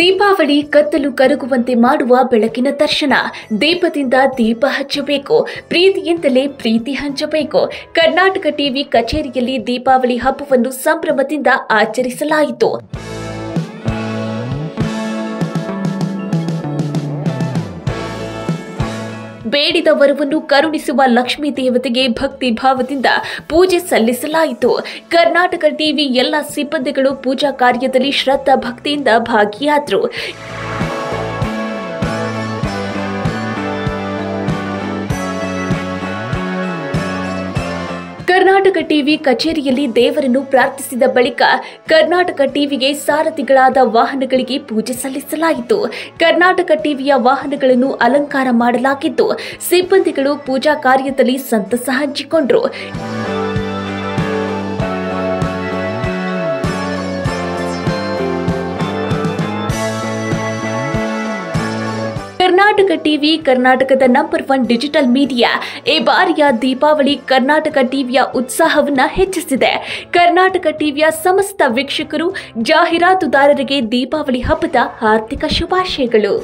ದೀಪಾವಳಿ ಕತ್ತಲು ಕರಗುವಂತೆ ಮಾಡುವ ಬೆಳಕಿನ ದರ್ಶನ. ದೀಪದಿಂದ ದೀಪ ಹಚ್ಚಬೇಕು, ಪ್ರೀತಿಯಿಂದಲೇ ಪ್ರೀತಿ ಹಂಚಬೇಕು. ಕರ್ನಾಟಕ ಟಿವಿ ಕಚೇರಿಯಲ್ಲಿ ದೀಪಾವಳಿ ಹಬ್ಬವನ್ನು ಸಂಭ್ರಮದಿಂದ ಆಚರಿಸಲಾಯಿತು. ಬೇಡಿದ ವರವನ್ನು ಕರುಣಿಸುವ ಲಕ್ಷ್ಮೀ ದೇವತೆಗೆ ಭಕ್ತಿ ಭಾವದಿಂದ ಪೂಜೆ ಸಲ್ಲಿಸಲಾಯಿತು. ಕರ್ನಾಟಕ ಟಿವಿ ಎಲ್ಲ ಸಿಬ್ಬಂದಿಗಳು ಪೂಜಾ ಕಾರ್ಯದಲ್ಲಿ ಶ್ರದ್ಧಾ ಭಕ್ತಿಯಿಂದ ಭಾಗಿಯಾದರು. ಕರ್ನಾಟಕ ಟಿವಿ ಕಚೇರಿಯಲ್ಲಿ ದೇವರನ್ನು ಪ್ರಾರ್ಥಿಸಿದ ಬಳಿಕ ಕರ್ನಾಟಕ ಟಿವಿಗೆ ಸಾರಥಿಗಳಾದ ವಾಹನಗಳಿಗೆ ಪೂಜೆ ಸಲ್ಲಿಸಲಾಯಿತು. ಕರ್ನಾಟಕ ಟಿವಿಯ ವಾಹನಗಳನ್ನು ಅಲಂಕಾರ ಮಾಡಲಾಗಿದ್ದು, ಸಿಬ್ಬಂದಿಗಳು ಪೂಜಾ ಕಾರ್ಯದಲ್ಲಿ ಸಂತಸ ಹಂಚಿಕೊಂಡರು. ಕರ್ನಾಟಕ ಟಿವಿ ಕರ್ನಾಟಕದ ನಂಬರ್ 1 ಡಿಜಿಟಲ್ ಮೀಡಿಯಾ. ಈ ಬಾರಿಯ ದೀಪಾವಳಿ ಕರ್ನಾಟಕ ಟಿವಿಯ ಉತ್ಸಾಹವನ್ನ ಹೆಚ್ಚಿಸಿದೆ. ಕರ್ನಾಟಕ ಟಿವಿಯ ಸಮಸ್ತ ವೀಕ್ಷಕರು, ಜಾಹೀರಾತುದಾರರಿಗೆ ದೀಪಾವಳಿ ಹಬ್ಬದ ಹಾರ್ದಿಕ ಶುಭಾಶಯಗಳು.